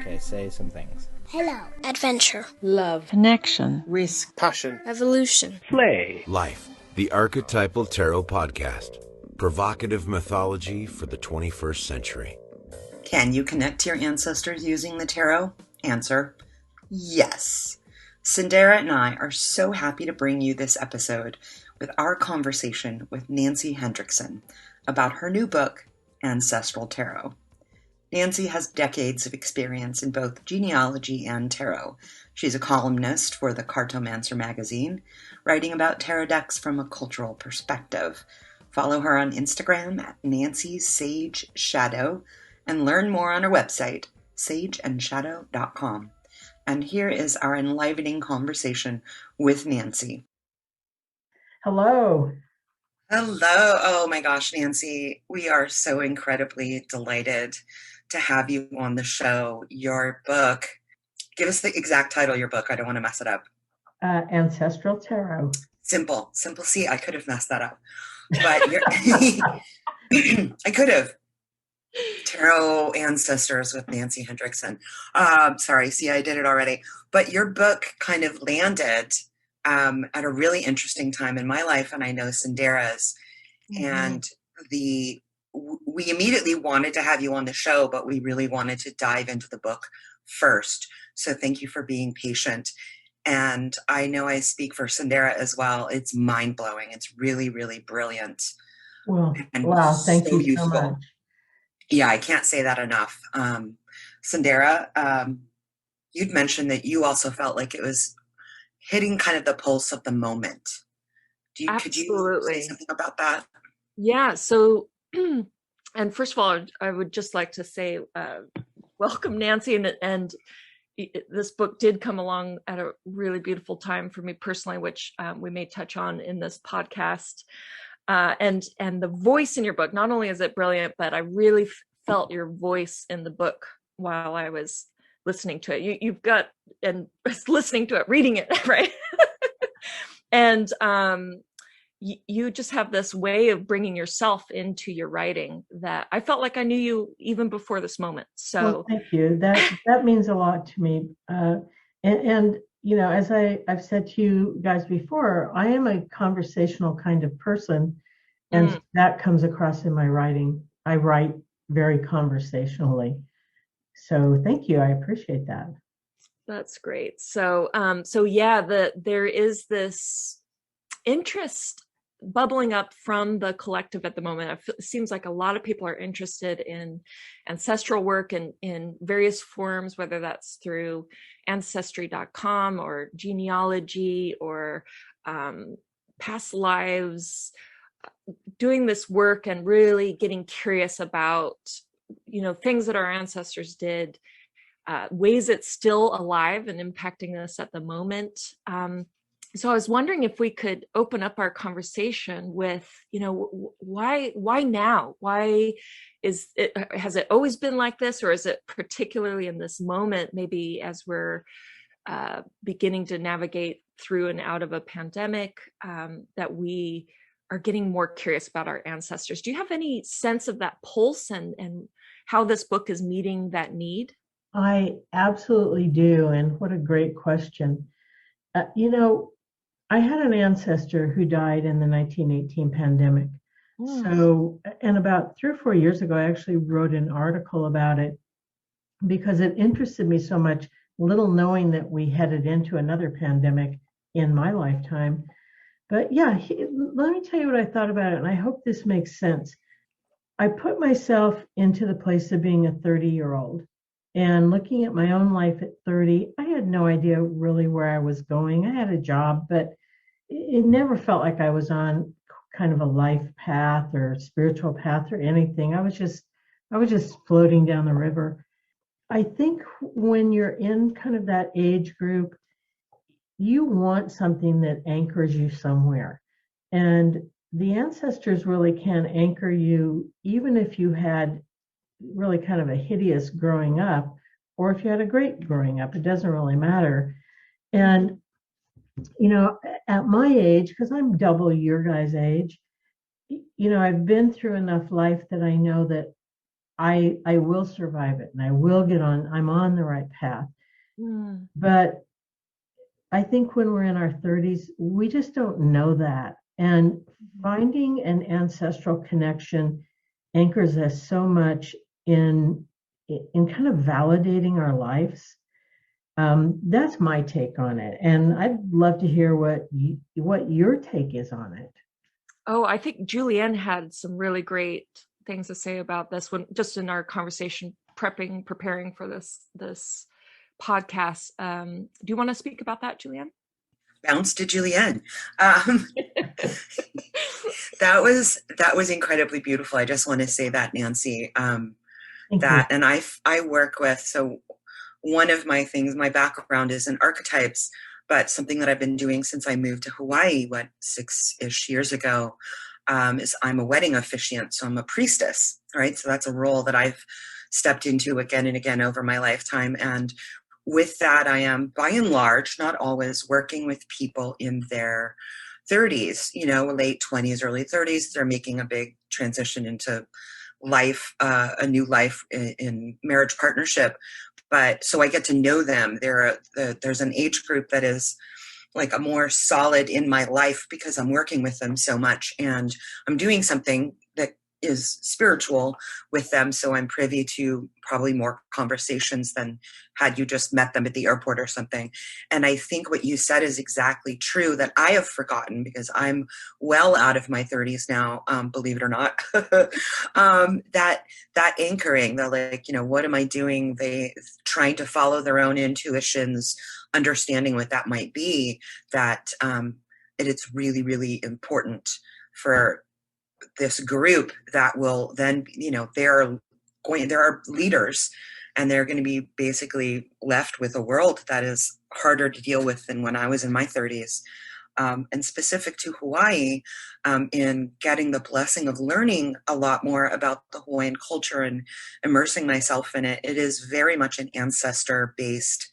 Okay, say some things. Hello. Adventure. Love. Connection. Risk. Passion. Evolution. Play. Life, the Archetypal Tarot Podcast. Provocative mythology for the 21st century. Can you connect to your ancestors using the tarot? Answer: yes. Cyndera and I are so happy to bring you this episode with our conversation with Nancy Hendrickson about her new book, Ancestral Tarot. Nancy has decades of experience in both genealogy and tarot. She's a columnist for the Cartomancer magazine, writing about tarot decks from a cultural perspective. Follow her on Instagram at Nancy's Sage Shadow and learn more on her website, sageandshadow.com. And here is our enlivening conversation with Nancy. Hello. Hello. Oh my gosh, Nancy, we are so incredibly delighted to have you on the show. Your book, give us the exact title of your book. I don't want to mess it up. Ancestral Tarot. Simple. See, I could have messed that up. But I could have. Tarot Ancestors with Nancy Hendrickson. Sorry, see, I did it already. But your book kind of landed at a really interesting time in my life, and I know Cyndera's. Mm-hmm. And we immediately wanted to have you on the show, but we really wanted to dive into the book first. So thank you for being patient. And I know I speak for Cyndera as well. It's mind-blowing. It's really, really brilliant. Well, wow, thank you so much. Yeah, I can't say that enough. Cyndera, you'd mentioned that you also felt like it was hitting kind of the pulse of the moment. Could you say something about that? Yeah, so, and first of all, I would just like to say, welcome, Nancy, and this book did come along at a really beautiful time for me personally, which we may touch on in this podcast. And the voice in your book, not only is it brilliant, but I really felt your voice in the book while I was listening to it. You've got, and listening to it, reading it, right? And you just have this way of bringing yourself into your writing that I felt like I knew you even before this moment. So well, thank you. That means a lot to me. And you know, as I've said to you guys before, I am a conversational kind of person, and that comes across in my writing. I write very conversationally. So thank you. I appreciate that. That's great. So yeah, there is this interest bubbling up from the collective at the moment. It seems like a lot of people are interested in ancestral work in various forms, whether that's through ancestry.com or genealogy or past lives, doing this work and really getting curious about, you know, things that our ancestors did, ways it's still alive and impacting us at the moment. So I was wondering if we could open up our conversation with, you know, why now? Why has it always been like this, or is it particularly in this moment, maybe as we're beginning to navigate through and out of a pandemic, that we are getting more curious about our ancestors? Do you have any sense of that pulse and how this book is meeting that need? I absolutely do. And what a great question. You know, I had an ancestor who died in the 1918 pandemic. So, and about 3 or 4 years ago, I actually wrote an article about it because it interested me so much, little knowing that we headed into another pandemic in my lifetime. But yeah, let me tell you what I thought about it, and I hope this makes sense. I put myself into the place of being a 30-year-old. And looking at my own life at 30, I had no idea really where I was going. I had a job, but it never felt like I was on kind of a life path or spiritual path or anything. I was just floating down the river. I think when you're in kind of that age group, you want something that anchors you somewhere. And the ancestors really can anchor you, even if you had really kind of a hideous growing up, or if you had a great growing up, it doesn't really matter. And, you know, at my age, because I'm double your guys' age, you know, I've been through enough life that I know that I will survive it and I will get on, I'm on the right path. But I think when we're in our 30s, we just don't know that. And finding an ancestral connection anchors us so much in kind of validating our lives. That's my take on it, and I'd love to hear what your take is on it. Oh, I think Julienne had some really great things to say about this when just in our conversation preparing for this podcast. Do you want to speak about that, Julienne? Bounce to Julienne. That was incredibly beautiful. I just want to say that, Nancy. And I work with, so one of my things, my background is in archetypes, but something that I've been doing since I moved to Hawaii, 6-ish years ago, is I'm a wedding officiant. So I'm a priestess, right? So that's a role that I've stepped into again and again over my lifetime. And with that, I am by and large, not always, working with people in their 30s, late 20s, early 30s. They're making a big transition into life, a new life in marriage partnership. But so I get to know them. There's an age group that is like a more solid in my life because I'm working with them so much and I'm doing something that is spiritual with them. So I'm privy to probably more conversations than had you just met them at the airport or something. And I think what you said is exactly true that I have forgotten because I'm well out of my 30s now, believe it or not, that anchoring, the what am I doing? They trying to follow their own intuitions, understanding what that might be, that it's really, really important for this group that will then, there are leaders and they're going to be basically left with a world that is harder to deal with than when I was in my 30s. And specific to Hawaii, in getting the blessing of learning a lot more about the Hawaiian culture and immersing myself in it, it is very much an ancestor-based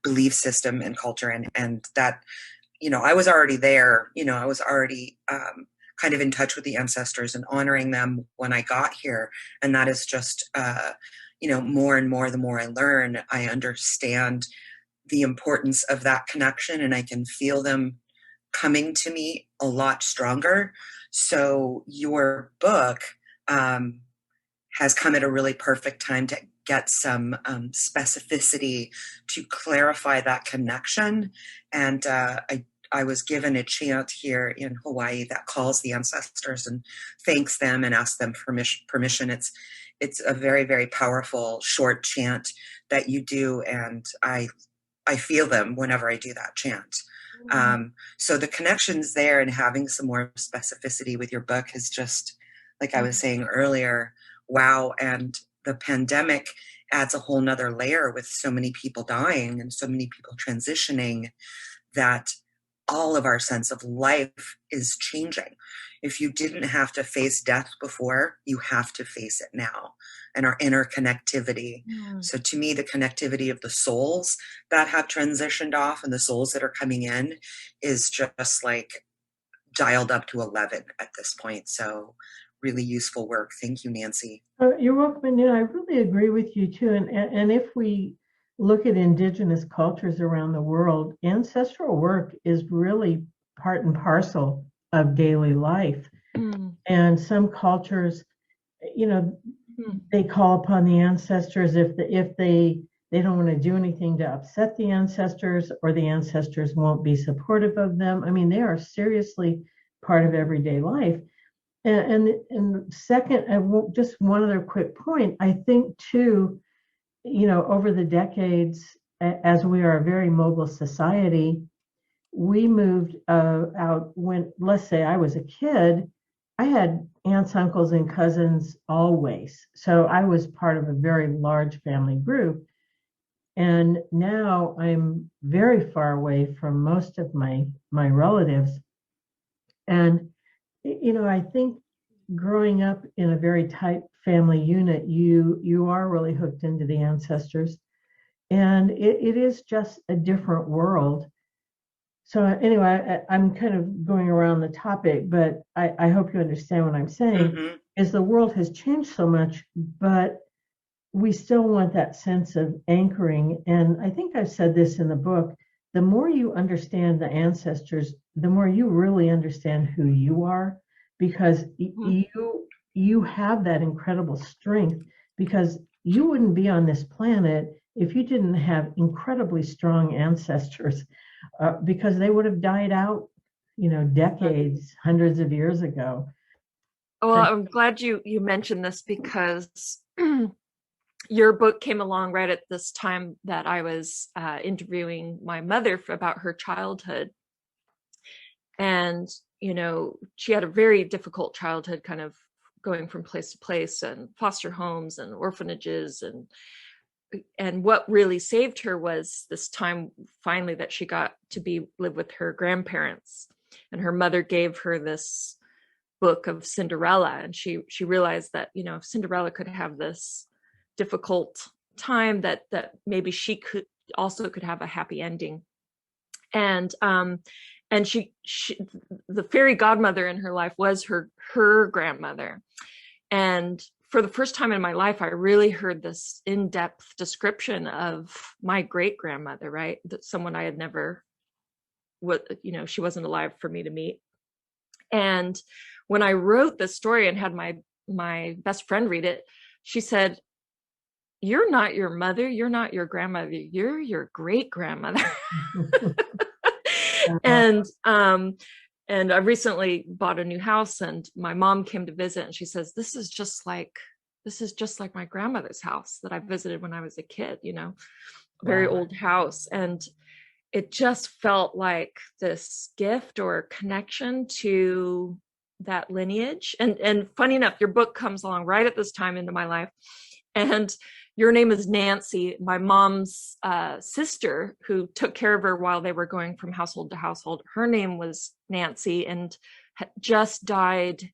belief system and culture. And that, I was already there, I was already kind of in touch with the ancestors and honoring them when I got here. And that is just, more and more, the more I learn, I understand the importance of that connection and I can feel them coming to me a lot stronger. So your book has come at a really perfect time to get some specificity to clarify that connection. And I was given a chant here in Hawaii that calls the ancestors and thanks them and asks them for permission. It's a very, very powerful short chant that you do, and I feel them whenever I do that chant. So the connections there and having some more specificity with your book is just, like I was saying earlier, wow. And the pandemic adds a whole nother layer with so many people dying and so many people transitioning that all of our sense of life is changing. If you didn't have to face death before, you have to face it now. And our interconnectivity. So to me, the connectivity of the souls that have transitioned off and the souls that are coming in is just like dialed up to 11 at this point. So really useful work. Thank you, Nancy. You're welcome. And I really agree with you too. And if we look at indigenous cultures around the world, ancestral work is really part and parcel of daily life. And some cultures, they call upon the ancestors if they don't want to do anything to upset the ancestors, or the ancestors won't be supportive of them. I mean, they are seriously part of everyday life. And second, just one other quick point. I think too, over the decades, as we are a very mobile society, we moved out when, let's say I was a kid, I had aunts, uncles, and cousins always. So I was part of a very large family group. And now I'm very far away from most of my relatives. And, I think growing up in a very tight family unit, you are really hooked into the ancestors. And it is just a different world. So anyway, I'm kind of going around the topic, but I hope you understand what I'm saying, is the world has changed so much, but we still want that sense of anchoring. And I think I've said this in the book, the more you understand the ancestors, the more you really understand who you are, because you have that incredible strength, because you wouldn't be on this planet if you didn't have incredibly strong ancestors, because they would have died out, decades, hundreds of years ago. Well, I'm glad you mentioned this, because your book came along right at this time that I was interviewing my mother about her childhood. And, she had a very difficult childhood, kind of going from place to place, and foster homes and orphanages. And what really saved her was this time finally that she got to live with her grandparents. And her mother gave her this book of Cinderella. And she realized that, if Cinderella could have this difficult time, that maybe she could have a happy ending. And she the fairy godmother in her life was her grandmother. And for the first time in my life, I really heard this in-depth description of my great grandmother, right? That someone I had never, she wasn't alive for me to meet. And when I wrote this story and had my best friend read it, she said, "You're not your mother, you're not your grandmother, you're your great grandmother." And I recently bought a new house, and my mom came to visit, and she says, this is just like my grandmother's house that I visited when I was a kid, very old house. And it just felt like this gift or connection to that lineage. And funny enough, your book comes along right at this time into my life. And your name is Nancy. My mom's sister, who took care of her while they were going from household to household, her name was Nancy, and just died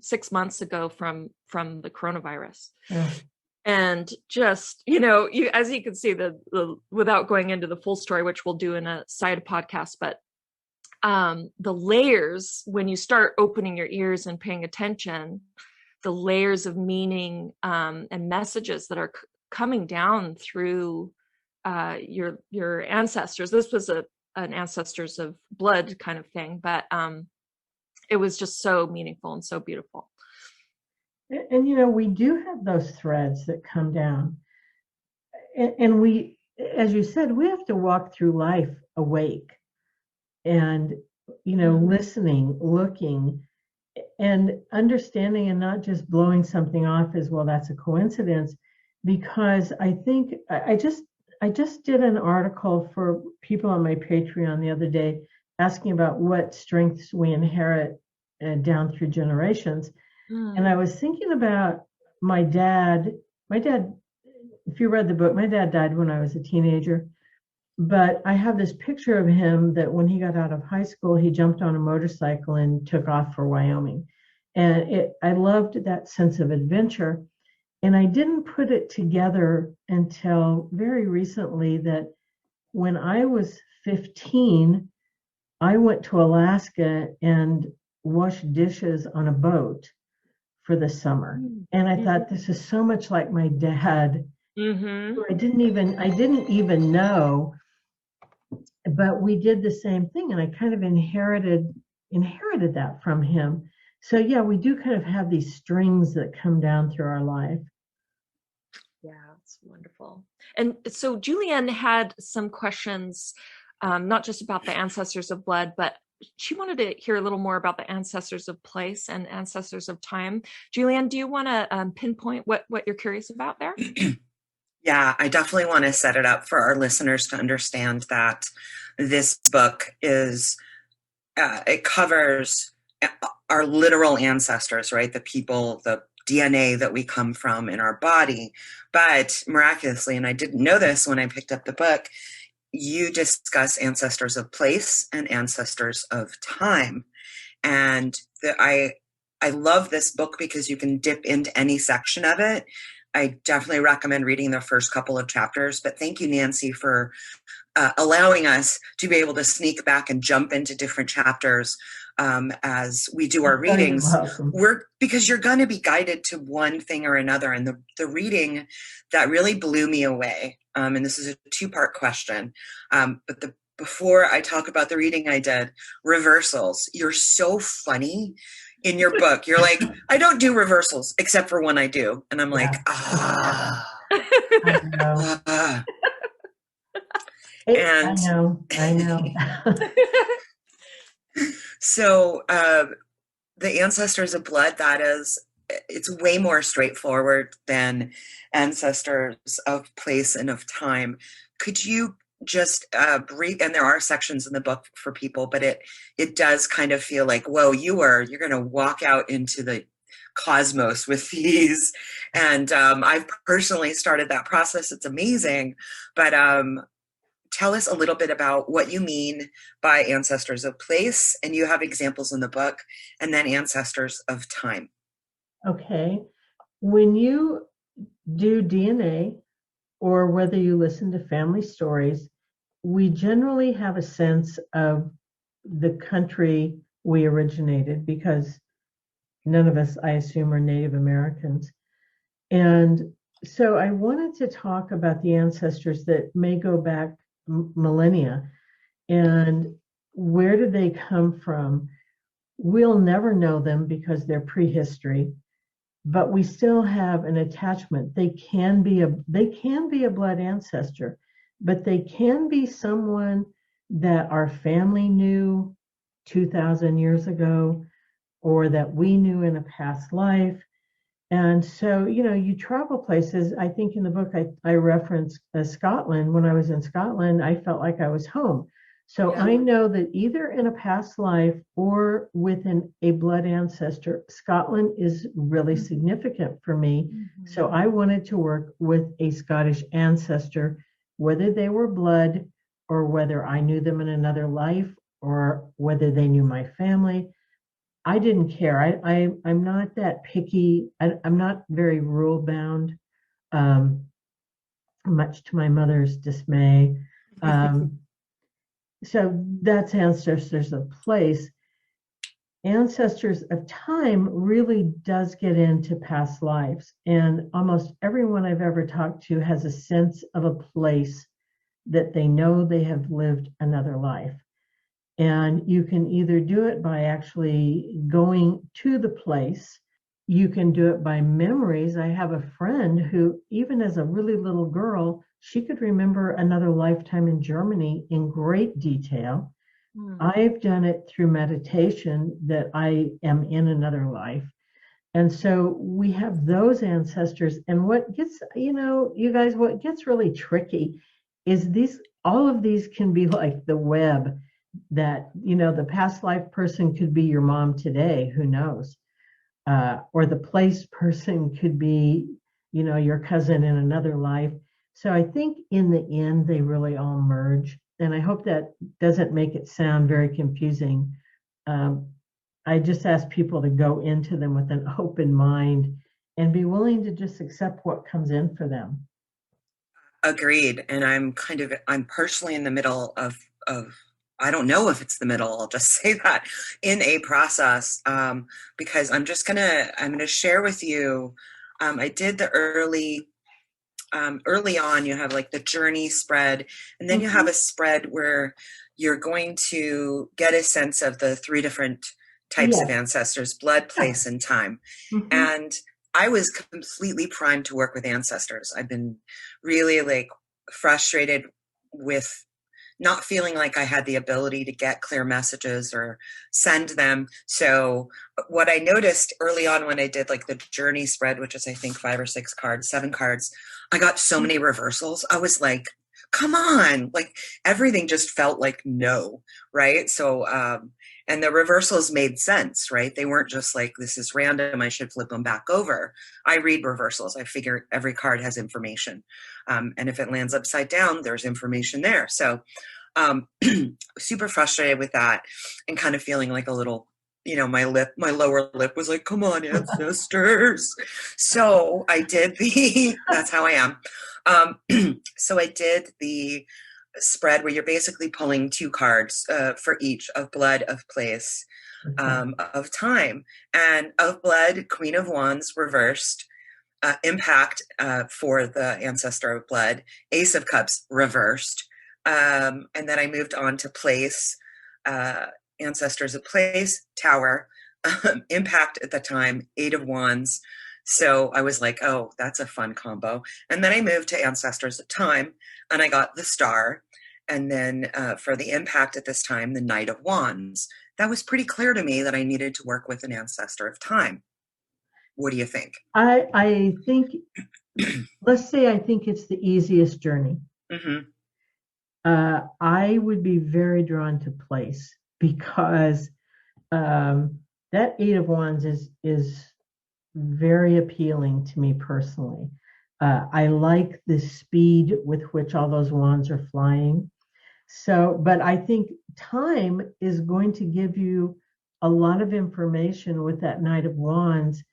6 months ago from the coronavirus. Yeah. And just, as you can see, the without going into the full story, which we'll do in a side podcast, but the layers, when you start opening your ears and paying attention, the layers of meaning and messages that are coming down through your ancestors. This was an ancestors of blood kind of thing, but it was just so meaningful and so beautiful. And we do have those threads that come down, and we, as you said, we have to walk through life awake, and listening, looking, and understanding, and not just blowing something off as, well, that's a coincidence. Because I think I just did an article for people on my Patreon the other day asking about what strengths we inherit down through generations. And I was thinking about my dad. My dad, if you read the book, my dad died when I was a teenager. But I have this picture of him that when he got out of high school, he jumped on a motorcycle and took off for Wyoming. And I loved that sense of adventure. And I didn't put it together until very recently that when I was 15, I went to Alaska and washed dishes on a boat for the summer. And I thought, this is so much like my dad. Mm-hmm. I didn't even know. But we did the same thing, and I kind of inherited that from him. So yeah, we do kind of have these strings that come down through our life. Yeah, it's wonderful. And so Julienne had some questions, not just about the ancestors of blood, but she wanted to hear a little more about the ancestors of place and ancestors of time. Julienne, do you want to pinpoint what you're curious about there? Yeah, I definitely want to set it up for our listeners to understand that this book it covers our literal ancestors, right? The people, the DNA that we come from in our body. But miraculously, and I didn't know this when I picked up the book, you discuss ancestors of place and ancestors of time. And I love this book because you can dip into any section of it. I definitely recommend reading the first couple of chapters, but thank you, Nancy, for allowing us to be able to sneak back and jump into different chapters as we do our You're readings, welcome. because you're going to be guided to one thing or another. And the reading that really blew me away, and this is a two-part question, but before I talk about the reading I did, reversals. You're so funny in your book. You're like, I don't do reversals except for when I do. And I'm like, I know. And I know. so the ancestors of blood, it's way more straightforward than ancestors of place and of time. Could you just brief, and there are sections in the book for people, but it does kind of feel like, whoa, you're going to walk out into the cosmos with these. And I've personally started that process. It's amazing. But tell us a little bit about what you mean by ancestors of place, and you have examples in the book, and then ancestors of time. Okay. When you do DNA, or whether you listen to family stories, we generally have a sense of the country we originated, because none of us, I assume, are Native Americans. And so I wanted to talk about the ancestors that may go back millennia, and where did they come from? We'll never know them because they're prehistory, but we still have an attachment. They can be a blood ancestor, but they can be someone that our family knew 2,000 years ago, or that we knew in a past life. And so, you travel places. I think in the book I referenced Scotland. When I was in Scotland, I felt like I was home. So I know that either in a past life or within a blood ancestor, Scotland is really significant for me. So I wanted to work with a Scottish ancestor, whether they were blood or whether I knew them in another life or whether they knew my family. I didn't care. I'm not that picky. I'm not very rule bound, much to my mother's dismay. So that's ancestors of place. Ancestors of time really does get into past lives. And almost everyone I've ever talked to has a sense of a place that they know they have lived another life. And you can either do it by actually going to the place. You can do it by memories. I have a friend who, even as a really little girl, she could remember another lifetime in Germany in great detail. I've done it through meditation, that I am in another life. And so we have those ancestors. And what gets, you guys, what gets really tricky is all of these can be like the web, that, the past life person could be your mom today, who knows? Or the place person could be, your cousin in another life. So I think in the end, they really all merge. And I hope that doesn't make it sound very confusing. I just ask people to go into them with an open mind and be willing to just accept what comes in for them. Agreed. And I'm personally in the middle of I don't know if it's the middle, I'll just say that, in a process, because I'm going to share with you, I did the early on, you have like the journey spread, and then you have a spread where you're going to get a sense of the three different types of ancestors: blood, place, and time. And I was completely primed to work with ancestors. I've been really frustrated with not feeling like I had the ability to get clear messages or send them. So what I noticed early on when I did like the journey spread, which is I think 5 or 6 cards, 7 cards, I got so many reversals. I was like, come on, like everything just felt like no, right? So, and the reversals made sense, right? They weren't just like, this is random, I should flip them back over. I read reversals. I figure every card has information. And if it lands upside down, there's information there. So super frustrated with that, and kind of feeling like a little, my lower lip was like, come on, ancestors. So I did that's how I am. So I did the spread where you're basically pulling 2 cards for each, of blood, of place, of time. And of blood, Queen of Wands reversed, impact for the ancestor of blood, Ace of Cups reversed. And then I moved on to place, ancestors of place, Tower, impact at the time, 8 of Wands. So I was like, oh, that's a fun combo. And then I moved to ancestors of time, and I got the Star. And then for the impact at this time, the Knight of Wands. That was pretty clear to me that I needed to work with an ancestor of time. What do you think? I think, let's say I think it's the easiest journey. Mm-hmm. I would be very drawn to place because that 8 of Wands is very appealing to me personally. I like the speed with which all those wands are flying. So, but I think time is going to give you a lot of information with that Knight of Wands.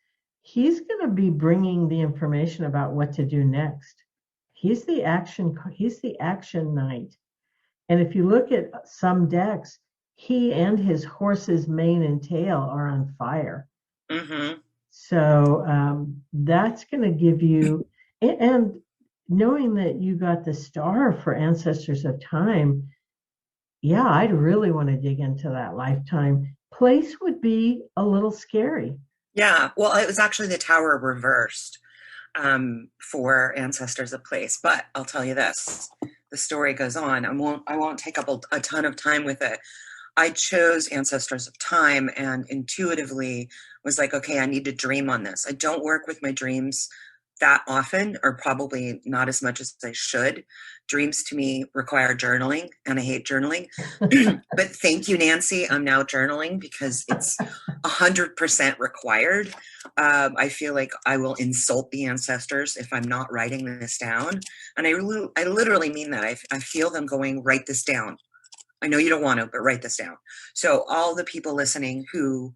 He's going to be bringing the information about what to do next. He's the action knight. And if you look at some decks, he and his horse's mane and tail are on fire. Mm-hmm. So that's going to give you, and knowing that you got the Star for Ancestors of Time, yeah, I'd really want to dig into that lifetime. Place would be a little scary. Yeah, well, it was actually the Tower reversed for Ancestors of Place. But I'll tell you this, the story goes on. I won't take up a ton of time with it. I chose Ancestors of Time and intuitively was like, okay, I need to dream on this. I don't work with my dreams that often, or probably not as much as I should. Dreams to me require journaling, and I hate journaling. But thank you, Nancy. I'm now journaling because it's 100% required. I feel like I will insult the ancestors if I'm not writing this down. And I literally mean that. I feel them going, write this down. I know you don't want to, but write this down. So all the people listening who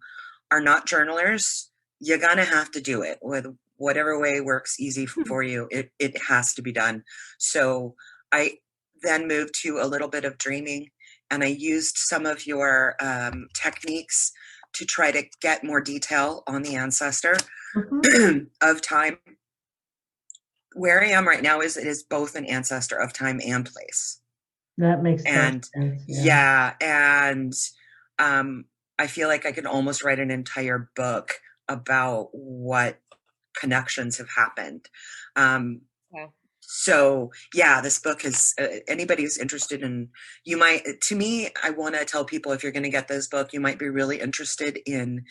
are not journalers, you're going to have to do it with whatever way works easy for you. It has to be done. So I then moved to a little bit of dreaming, and I used some of your techniques to try to get more detail on the ancestor of time. Where I am right now it is both an ancestor of time and place. That makes sense. Yeah. And I feel like I could almost write an entire book about what connections have happened. So yeah, this book is, anybody who's interested in, to me, I want to tell people, if you're going to get this book, you might be really interested in,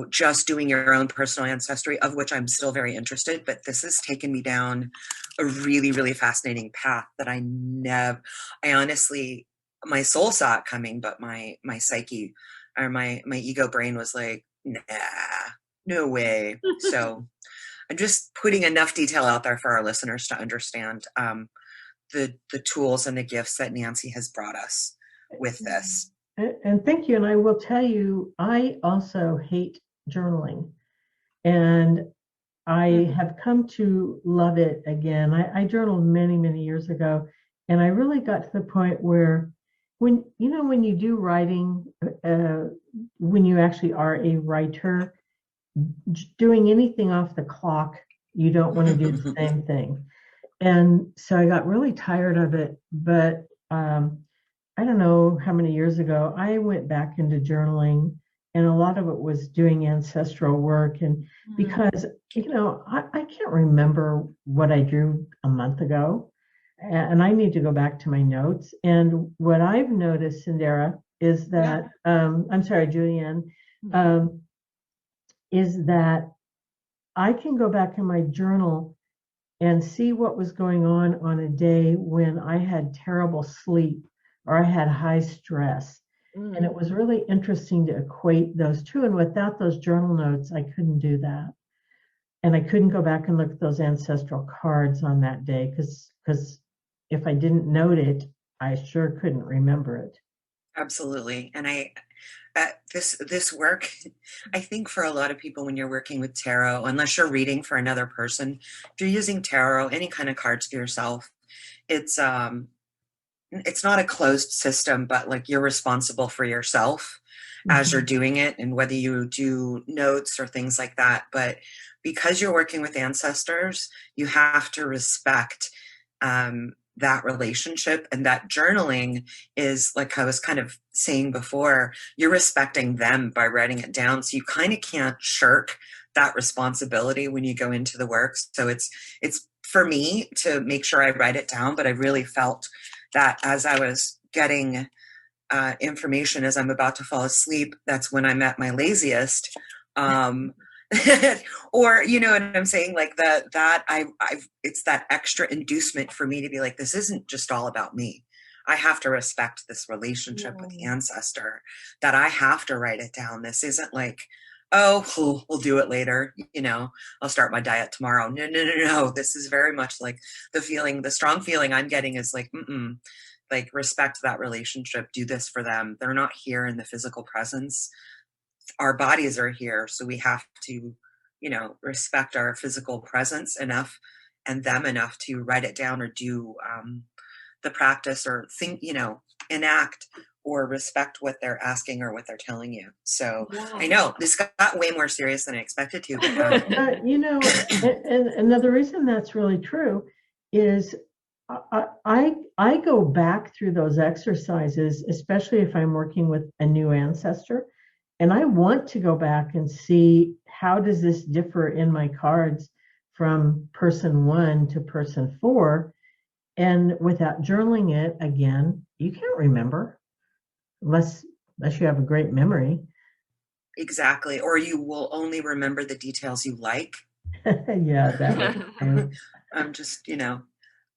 just doing your own personal ancestry, of which I'm still very interested, but this has taken me down a really, really fascinating path that I honestly, my soul saw it coming, but my psyche, or my ego brain was like, nah, no way. So I'm just putting enough detail out there for our listeners to understand the tools and the gifts that Nancy has brought us with this. And thank you. And I will tell you, I also hate journaling. And I have come to love it again. I journaled many, many years ago. And I really got to the point where when you do writing, when you actually are a writer, doing anything off the clock, you don't want to do the same thing. And so I got really tired of it. But I don't know how many years ago, I went back into journaling, and a lot of it was doing ancestral work. And because, I can't remember what I drew a month ago, and I need to go back to my notes. And what I've noticed, Cyndera, is that, I'm sorry, Julienne, is that I can go back in my journal and see what was going on a day when I had terrible sleep or I had high stress. And it was really interesting to equate those two. And without those journal notes, I couldn't do that. And I couldn't go back and look at those ancestral cards on that day because if I didn't note it, I sure couldn't remember it. Absolutely. And this work, I think for a lot of people, when you're working with tarot, unless you're reading for another person, if you're using tarot, any kind of cards for yourself, it's it's not a closed system, but like you're responsible for yourself as you're doing it, and whether you do notes or things like that. But because you're working with ancestors, you have to respect that relationship, and that journaling is, like I was kind of saying before, you're respecting them by writing it down. So you kind of can't shirk that responsibility when you go into the work. So it's for me to make sure I write it down, but I really felt that as I was getting information as I'm about to fall asleep, that's when I'm at my laziest. Or, you know what I'm saying? Like it's that extra inducement for me to be like, this isn't just all about me. I have to respect this relationship with the ancestor, that I have to write it down. This isn't like, oh, we'll do it later. You know, I'll start my diet tomorrow. No. This is very much like the strong feeling I'm getting is like, like respect that relationship, do this for them. They're not here in the physical presence. Our bodies are here. So we have to, you know, respect our physical presence enough and them enough to write it down or do the practice or think, you know, enact or respect what they're asking or what they're telling you. So I know this got way more serious than I expected to. But, you know, and another reason that's really true is I go back through those exercises, especially if I'm working with a new ancestor, and I want to go back and see how does this differ in my cards from person 1 to person 4. And without journaling it, again, you can't remember unless you have a great memory. Exactly. Or you will only remember the details you like. Yeah, that I'm just, you know,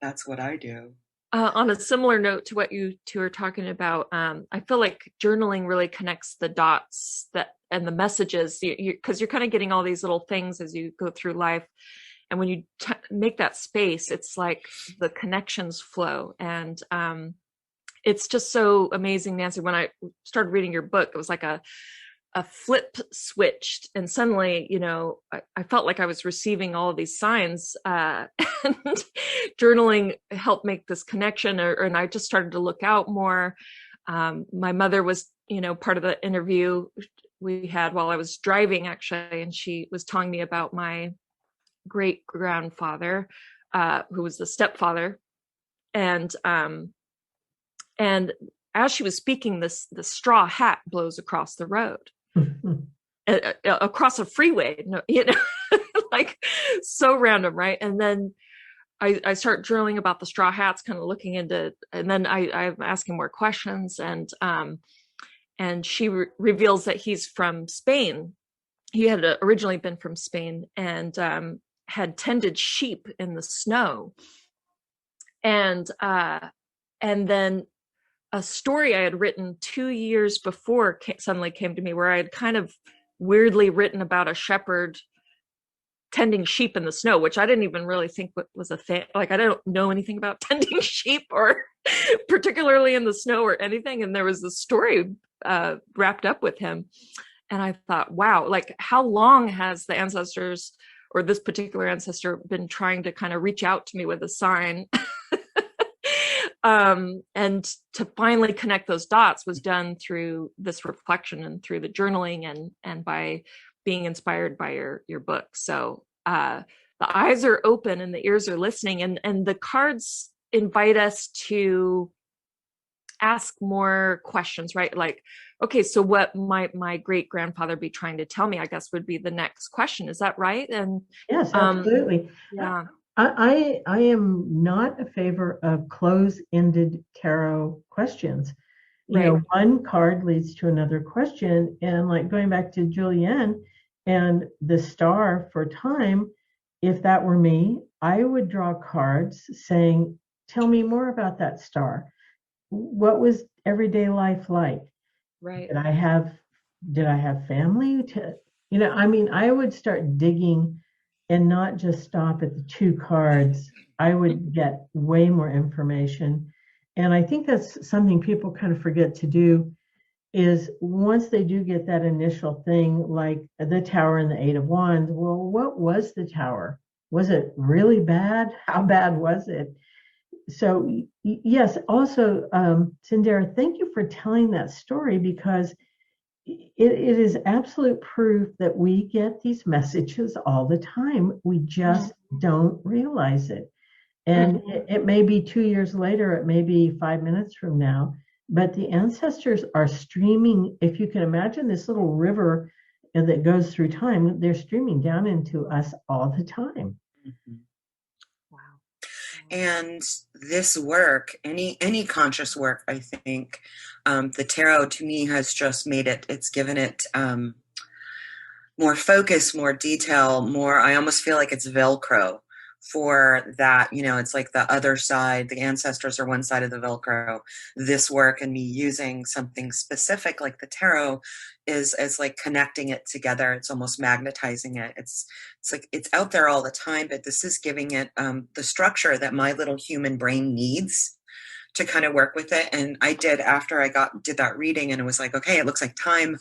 that's what I do. On a similar note to what you two are talking about, I feel like journaling really connects the dots and the messages, because you're kind of getting all these little things as you go through life. And when you make that space, it's like the connections flow. And it's just so amazing, Nancy. When I started reading your book, it was like a flip switched, and suddenly, you know, I felt like I was receiving all of these signs, and journaling helped make this connection, and I just started to look out more. My mother was, you know, part of the interview we had while I was driving, actually, and she was telling me about my great grandfather, who was the stepfather, and as she was speaking, the straw hat blows across the road. Across a freeway, you know, like so random, right? And then I start journaling about the straw hats, kind of looking into, and then I'm asking more questions, and she reveals that he's from Spain. He had originally been from Spain and had tended sheep in the snow, and then a story I had written 2 years before suddenly came to me, where I had kind of weirdly written about a shepherd tending sheep in the snow, which I didn't even really think was a thing. Like, I don't know anything about tending sheep or particularly in the snow or anything. And there was this story wrapped up with him. And I thought, wow, like how long has the ancestors or this particular ancestor been trying to kind of reach out to me with a sign? And to finally connect those dots was done through this reflection and through the journaling and by being inspired by your book. So the eyes are open and the ears are listening, and the cards invite us to ask more questions, right? Like, okay, so what might my great grandfather be trying to tell me, I guess, would be the next question. Is that right? And yes, absolutely. Yeah. I am not a favor of close-ended tarot questions. You know, one card leads to another question. And like going back to Julienne and the star for time, if that were me, I would draw cards saying, tell me more about that star. What was everyday life like? Right. Did I have family? You know, I mean, I would start digging and not just stop at the 2 cards. I would get way more information. And I think that's something people kind of forget to do, is once they do get that initial thing, like the Tower and the 8 of Wands, well, what was the Tower? Was it really bad? How bad was it? Yes, also, Cyndera, thank you for telling that story, because it is absolute proof that we get these messages all the time. We just don't realize it. And it may be 2 years later, it may be 5 minutes from now, but the ancestors are streaming. If you can imagine this little river that goes through time, they're streaming down into us all the time. Mm-hmm. And this work, any conscious work, I think, the tarot to me has just made it, it's given it more focus, more detail, more, I almost feel like it's Velcro for that, it's like the other side, the ancestors are one side of the Velcro. This work and me using something specific like the tarot is like connecting it together. It's almost magnetizing it. It's like it's out there all the time, but this is giving it the structure that my little human brain needs to kind of work with it. And I did, after I did that reading, and it was like, okay, it looks like time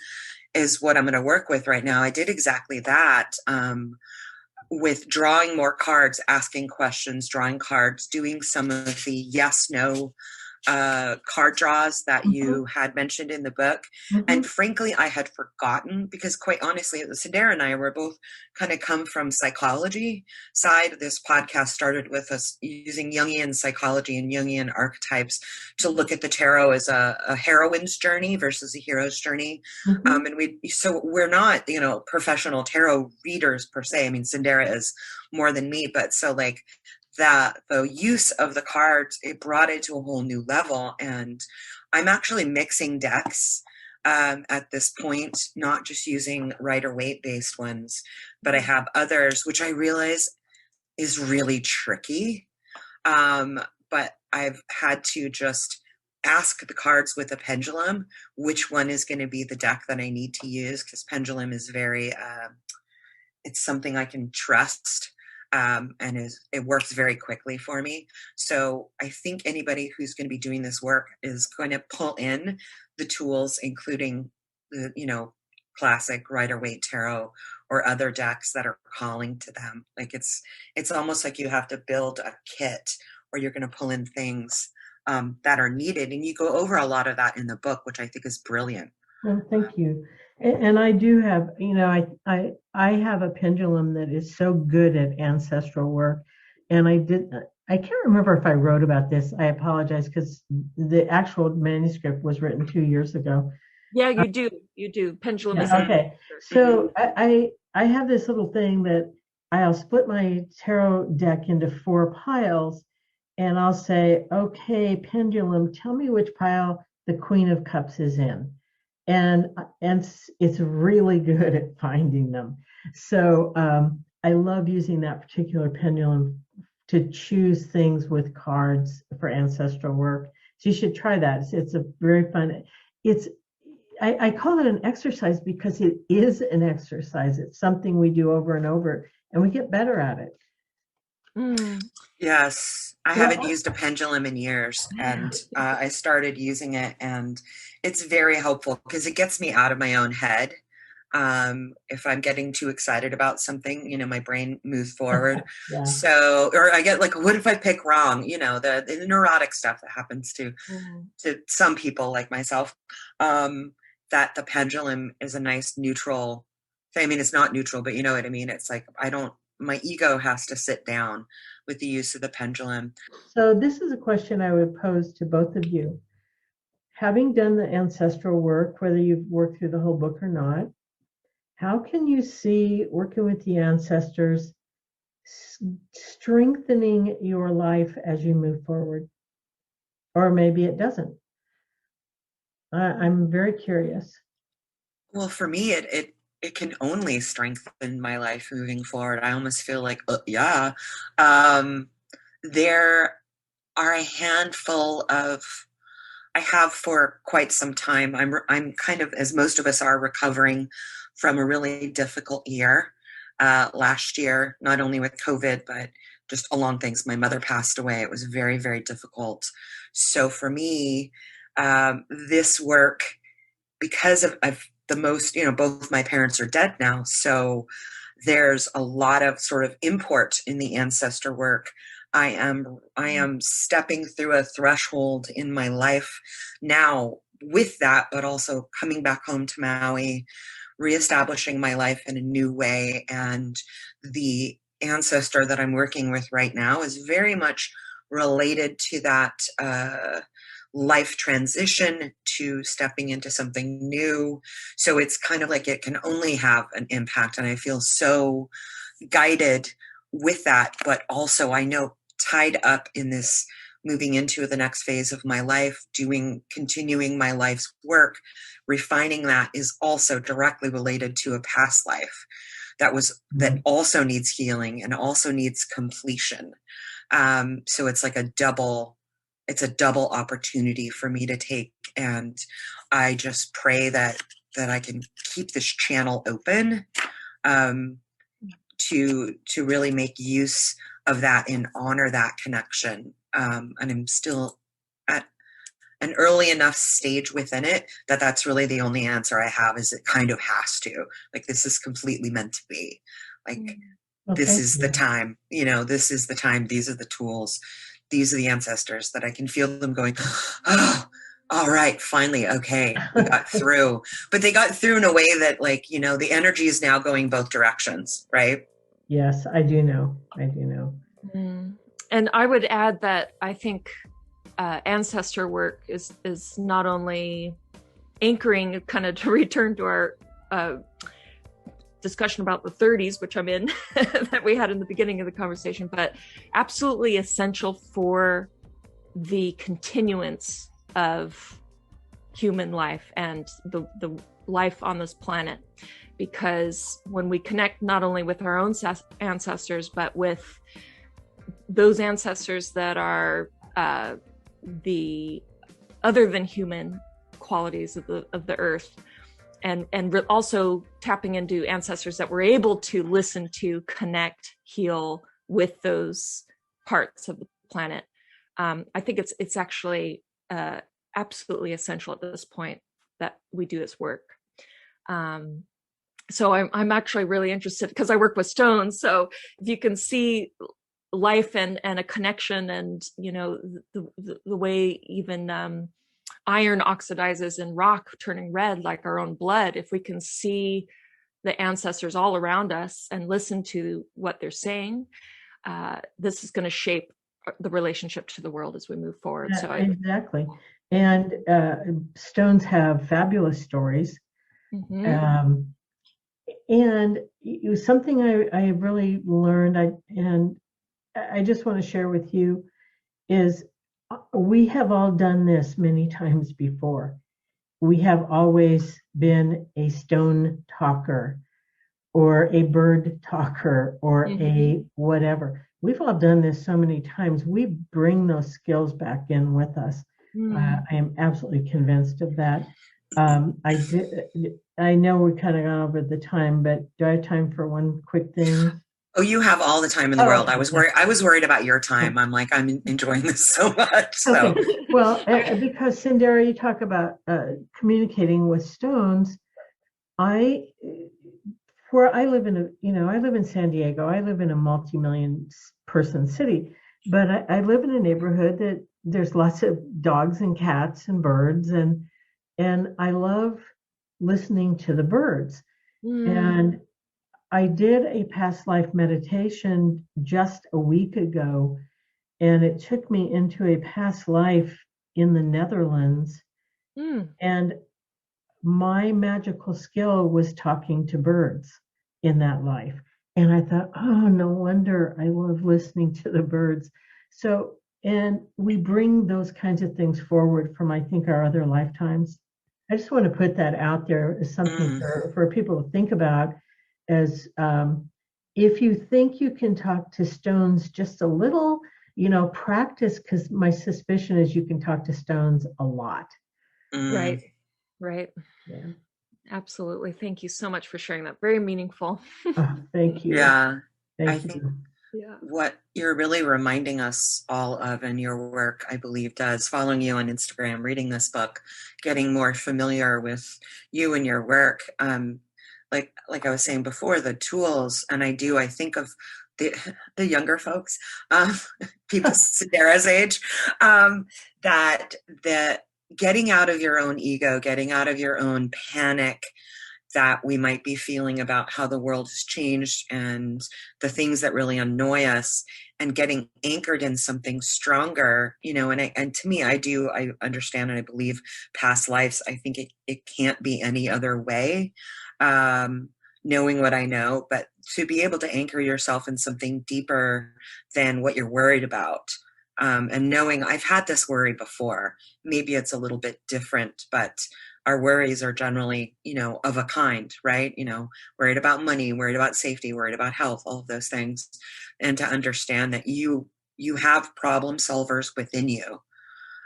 is what I'm going to work with right now. I did exactly that. With drawing more cards, asking questions, drawing cards, doing some of the yes, no card draws that you had mentioned in the book. And frankly, I had forgotten, because quite honestly, Cyndera and I were both kind of come from psychology side. This podcast started with us using Jungian psychology and Jungian archetypes to look at the tarot as a heroine's journey versus a hero's journey. And so we're not, professional tarot readers per se. I mean, Cyndera is more than me, but so like that the use of the cards, it brought it to a whole new level. And I'm actually mixing decks at this point, not just using Rider-Waite based ones, but I have others, which I realize is really tricky. But I've had to just ask the cards with a pendulum, which one is going to be the deck that I need to use, because pendulum is very, it's something I can trust. And it works very quickly for me. So I think anybody who's going to be doing this work is going to pull in the tools, including the, classic Rider-Waite tarot or other decks that are calling to them. Like it's almost like you have to build a kit, or you're going to pull in things that are needed. And you go over a lot of that in the book, which I think is brilliant. Oh, thank you. And I do have, I have a pendulum that is so good at ancestral work. And I can't remember if I wrote about this. I apologize, because the actual manuscript was written 2 years ago. Yeah, you do. Pendulum is okay. So I have this little thing that I'll split my tarot deck into 4 piles, and I'll say, okay, pendulum, tell me which pile the Queen of Cups is in. And it's really good at finding them. So I love using that particular pendulum to choose things with cards for ancestral work. So you should try that. It's a very fun. I call it an exercise because it is an exercise. It's something we do over and over, and we get better at it. Yes, I haven't used a pendulum in years, and I started using it, and it's very helpful because it gets me out of my own head. If I'm getting too excited about something, my brain moves forward. So, or I get like, what if I pick wrong? The neurotic stuff that happens to some people like myself, that the pendulum is a nice neutral thing. I mean, it's not neutral, but you know what I mean? It's like, my ego has to sit down with the use of the pendulum. So this is a question I would pose to both of you. Having done the ancestral work, whether you've worked through the whole book or not, how can you see working with the ancestors strengthening your life as you move forward? Or maybe it doesn't. I'm very curious. Well, for me, it can only strengthen my life moving forward. I almost feel like, there are a handful of, I have for quite some time. I'm kind of, as most of us are, recovering from a really difficult year last year, not only with COVID, but just along things. My mother passed away. It was very, very difficult. So for me, this work, because of the most, both my parents are dead now. So there's a lot of sort of import in the ancestor work I am stepping through a threshold in my life now with that, but also coming back home to Maui, reestablishing my life in a new way. And the ancestor that I'm working with right now is very much related to that life transition, to stepping into something new. So it's kind of like it can only have an impact. And I feel so guided with that, but also I know tied up in this moving into the next phase of my life, continuing my life's work, refining that is also directly related to a past life that also needs healing and also needs completion. So it's like a double opportunity for me to take. And I just pray that I can keep this channel open, to really make use of that and honor that connection. And I'm still at an early enough stage within it that that's really the only answer I have, is it kind of has to. Like, this is completely meant to be. Like, this is the time, this is the time. These are the tools. These are the ancestors that I can feel them going, oh, all right, finally, okay, we got through. But they got through in a way that, like, the energy is now going both directions, right? Yes, I do know. And I would add that I think ancestor work is not only anchoring, kind of to return to our discussion about the 30s, which I'm in, that we had in the beginning of the conversation, but absolutely essential for the continuance of human life and the life on this planet. Because when we connect not only with our own ancestors, but with those ancestors that are the other than human qualities of the earth, and also tapping into ancestors that we're able to listen to, connect, heal with those parts of the planet, I think it's actually absolutely essential at this point that we do this work. So I'm actually really interested, because I work with stones. So if you can see life and a connection, and the way even iron oxidizes in rock, turning red like our own blood, if we can see the ancestors all around us and listen to what they're saying, this is going to shape the relationship to the world as we move forward. Yeah, so exactly. And stones have fabulous stories. And it was something I really learned, and I just want to share with you, is we have all done this many times before. We have always been a stone talker or a bird talker or a whatever. We've all done this so many times. We bring those skills back in with us. I am absolutely convinced of that. I know we kind of gone over the time, but do I have time for one quick thing? Oh, you have all the time in the world. Okay. I was worried about your time. I'm like, I'm enjoying this so much. So. Okay. Well, because Cyndera, you talk about communicating with stones. I live in San Diego. I live in a multi-million person city, but I live in a neighborhood that there's lots of dogs and cats and birds, and I love listening to the birds. And I did a past life meditation just a week ago, and it took me into a past life in the Netherlands. And my magical skill was talking to birds in that life. And I thought, oh, no wonder I love listening to the birds. So, and we bring those kinds of things forward from, I think, our other lifetimes. I just want to put that out there as something for people to think about, as if you think you can talk to stones just a little, practice, because my suspicion is you can talk to stones a lot. Right. Yeah. Absolutely. Thank you so much for sharing that. Very meaningful. Oh, thank you. Yeah. Thank think you. what you're really reminding us all of in your work, I believe, does, following you on Instagram, reading this book, getting more familiar with you and your work. Like I was saying before, the tools, and I think of the younger folks, people Cyndera's age, that the getting out of your own ego, getting out of your own panic that we might be feeling about how the world has changed and the things that really annoy us, and getting anchored in something stronger, and to me, I understand and I believe past lives. I think it can't be any other way. Knowing what I know, but to be able to anchor yourself in something deeper than what you're worried about. And knowing I've had this worry before, maybe it's a little bit different, but our worries are generally, of a kind, right? Worried about money, worried about safety, worried about health, all of those things. And to understand that you have problem solvers within you,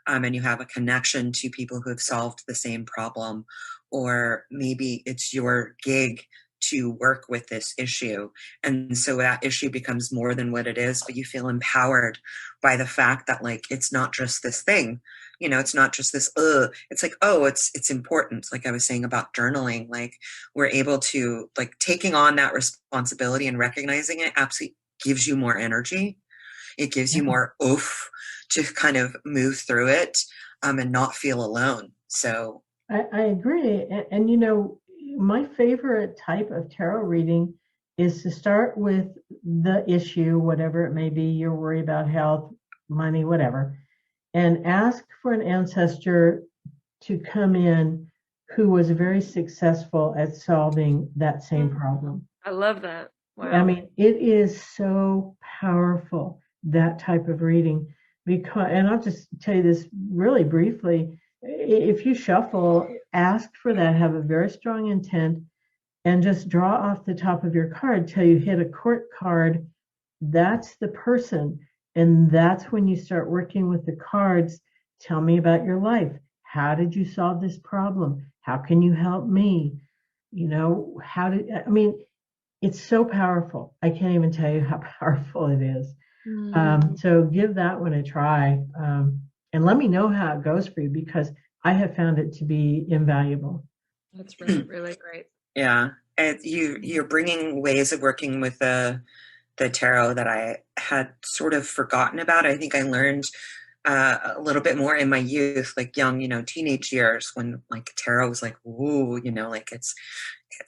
and you have a connection to people who have solved the same problem, or maybe it's your gig to work with this issue. And so that issue becomes more than what it is, but you feel empowered by the fact that it's not just this thing, it's not just this, it's like, oh, it's important. Like I was saying about journaling, we're able to taking on that responsibility and recognizing it absolutely gives you more energy. It gives you more oof to kind of move through it, and not feel alone. So I agree. And my favorite type of tarot reading is to start with the issue, whatever it may be, you're worried about health, money, whatever, and ask for an ancestor to come in who was very successful at solving that same problem. I love that. Wow. I mean, it is so powerful, that type of reading, because, and I'll just tell you this really briefly. If you shuffle, ask for that, have a very strong intent, and just draw off the top of your card till you hit a court card. That's the person. And that's when you start working with the cards. Tell me about your life. How did you solve this problem? How can you help me? It's so powerful. I can't even tell you how powerful it is. So give that one a try. And let me know how it goes for you, because I have found it to be invaluable. That's really, really great. Yeah. And you're bringing ways of working with the tarot that I had sort of forgotten about. I think I learned a little bit more in my youth, young, teenage years, when tarot was ooh, it's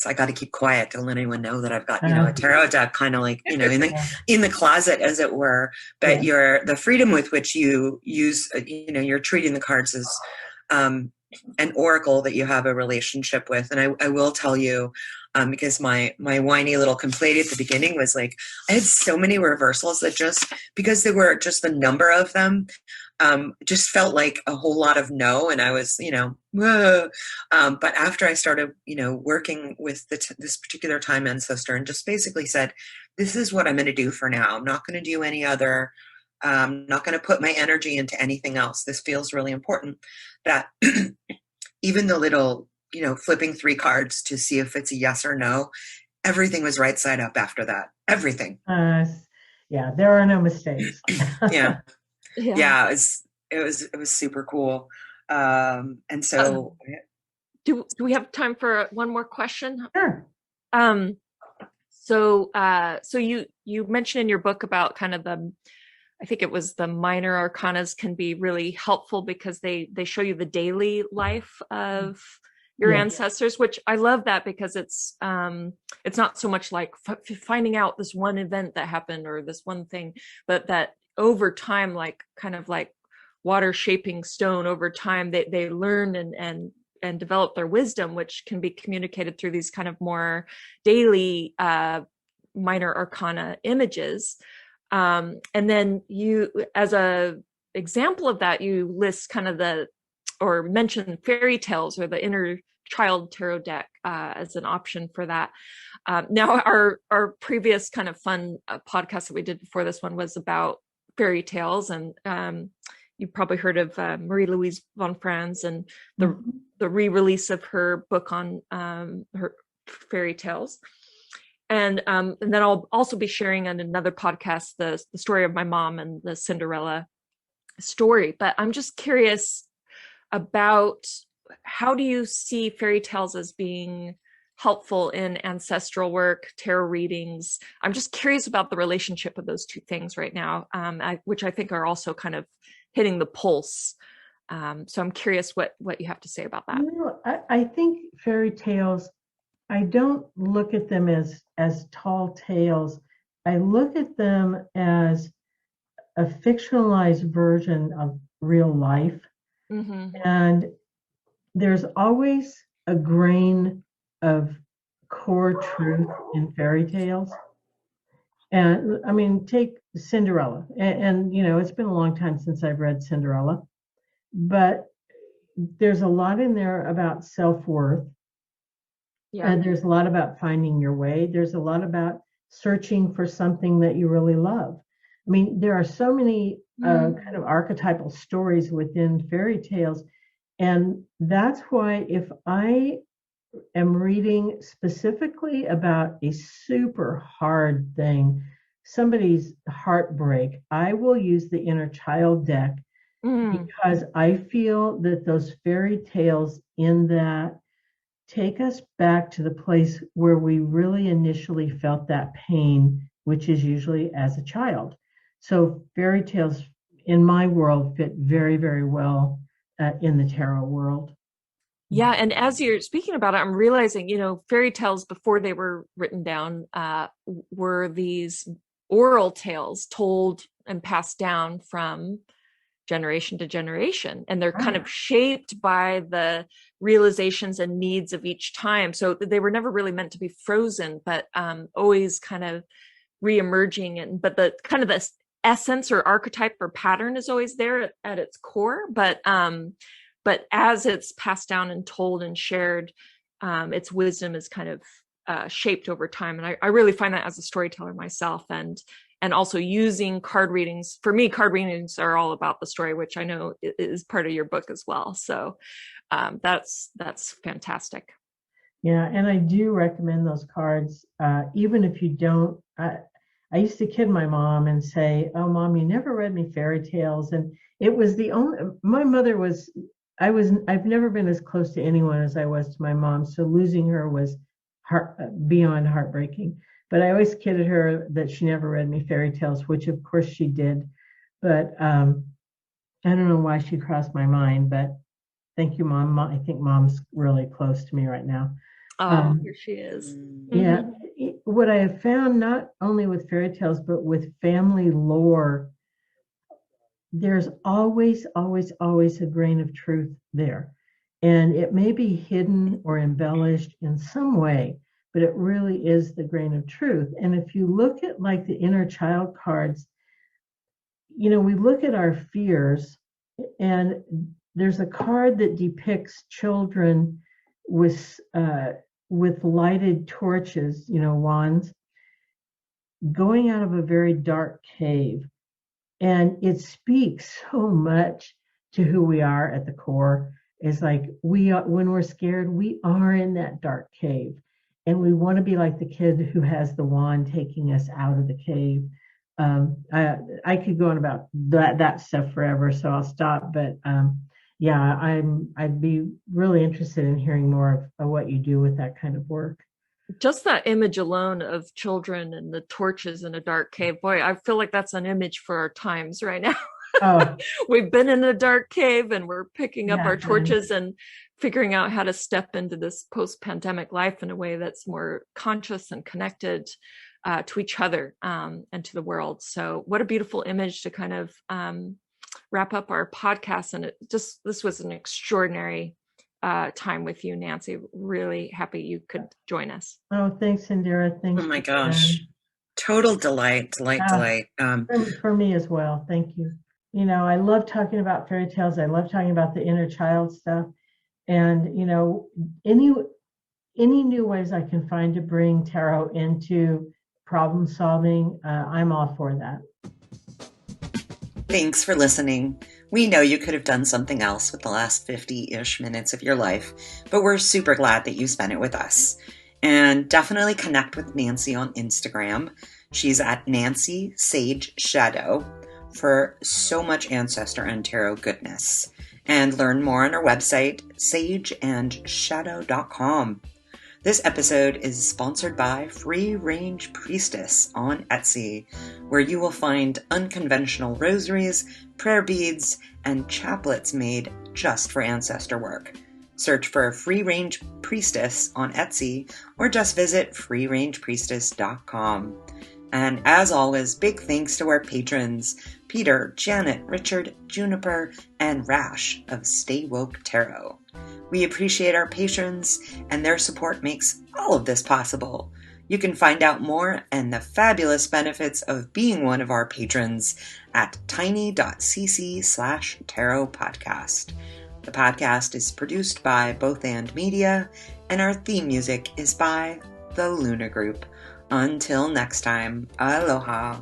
I got to keep quiet. Don't let anyone know that I've got, a tarot deck kind of in the closet, as it were. But the freedom with which you use, you're treating the cards as an oracle that you have a relationship with. And I will tell you, because my whiny little complaint at the beginning was I had so many reversals that just because there were just the number of them, just felt like a whole lot of no. And I was, whoa. But after I started, working with this particular time ancestor, and just basically said, this is what I'm going to do for now. I'm not going to do any other. I'm not going to put my energy into anything else. This feels really important. That even the little, flipping 3 cards to see if it's a yes or no, everything was right side up after that. Everything. Yeah, there are no mistakes. Yeah. Yeah, it was super cool. And so do we have time for one more question? Sure. So you mentioned in your book about kind of I think it was the minor arcanas can be really helpful because they show you the daily life of your ancestors, which I love that, because it's not so much finding out this one event that happened or this one thing, but that over time, kind of like water shaping stone, over time they learn and develop their wisdom, which can be communicated through these kind of more daily minor arcana images. And then you, as a example of that, you list kind of or mention fairy tales or the inner child tarot deck as an option for that. Now, our previous kind of fun podcast that we did before this one was about fairy tales, and you've probably heard of Marie-Louise von Franz and the re-release of her book on her fairy tales. And then I'll also be sharing on another podcast the story of my mom and the Cinderella story. But I'm just curious about, how do you see fairy tales as being helpful in ancestral work, tarot readings. I'm just curious about the relationship of those two things right now, which I think are also kind of hitting the pulse. So I'm curious what you have to say about that. I think fairy tales, I don't look at them as tall tales. I look at them as a fictionalized version of real life. Mm-hmm. And there's always a grain of core truth in fairy tales. And I mean, take Cinderella. And it's been a long time since I've read Cinderella, but there's a lot in there about self-worth. Yeah. And there's a lot about finding your way. There's a lot about searching for something that you really love. I mean, there are so many kind of archetypal stories within fairy tales. And that's why if I am reading specifically about a super hard thing, somebody's heartbreak, I will use the inner child deck because I feel that those fairy tales in that take us back to the place where we really initially felt that pain, which is usually as a child. So fairy tales in my world fit very, very well in the tarot world. Yeah, and as you're speaking about it, I'm realizing, fairy tales before they were written down were these oral tales told and passed down from generation to generation, and they're kind of shaped by the realizations and needs of each time. So they were never really meant to be frozen, but always kind of re-emerging. But the kind of the essence or archetype or pattern is always there at its core. But as it's passed down and told and shared, its wisdom is kind of shaped over time. And I really find that as a storyteller myself, and also using card readings. For me, card readings are all about the story, which I know is part of your book as well. So that's fantastic. Yeah, and I do recommend those cards, even if you don't. I used to kid my mom and say, "Oh, Mom, you never read me fairy tales," and it was the only. My mother was. I've never been as close to anyone as I was to my mom, so losing her was beyond heartbreaking. But I always kidded her that she never read me fairy tales, which of course she did. But I don't know why she crossed my mind, but thank you, Mom. I think Mom's really close to me right now. Oh, here she is. Yeah. What I have found, not only with fairy tales, but with family lore, there's always, always, always a grain of truth there. And it may be hidden or embellished in some way, but it really is the grain of truth. And if you look at like the inner child cards, we look at our fears, and there's a card that depicts children with lighted torches, wands, going out of a very dark cave. And it speaks so much to who we are at the core. It's like when we're scared, we are in that dark cave. And we want to be like the kid who has the wand taking us out of the cave. I could go on about that stuff forever, so I'll stop. But yeah, I'd be really interested in hearing more of what you do with that kind of work. Just that image alone of children and the torches in a dark cave, boy, I feel like that's an image for our times right now. Oh. We've been in a dark cave and we're picking up our torches and figuring out how to step into this post-pandemic life in a way that's more conscious and connected to each other and to the world. So what a beautiful image to kind of wrap up our podcast. And this was an extraordinary time with you, Nancy. Really happy you could join us. Oh, thanks, Cyndera. Thanks. Oh my gosh. Total delight. For me as well. Thank you. I love talking about fairy tales. I love talking about the inner child stuff. And, any new ways I can find to bring tarot into problem solving, I'm all for that. Thanks for listening. We know you could have done something else with the last 50-ish minutes of your life, but we're super glad that you spent it with us. And definitely connect with Nancy on Instagram. She's at Nancy Sage Shadow for so much ancestor and tarot goodness. And learn more on our website, sageandshadow.com. This episode is sponsored by Free Range Priestess on Etsy, where you will find unconventional rosaries, prayer beads, and chaplets made just for ancestor work. Search for Free Range Priestess on Etsy or just visit freerangepriestess.com. And as always, big thanks to our patrons, Peter, Janet, Richard, Juniper, and Rash of Stay Woke Tarot. We appreciate our patrons, and their support makes all of this possible. You can find out more and the fabulous benefits of being one of our patrons at tiny.cc/tarot podcast. The podcast is produced by Both And Media, and our theme music is by The Luna Group. Until next time, aloha.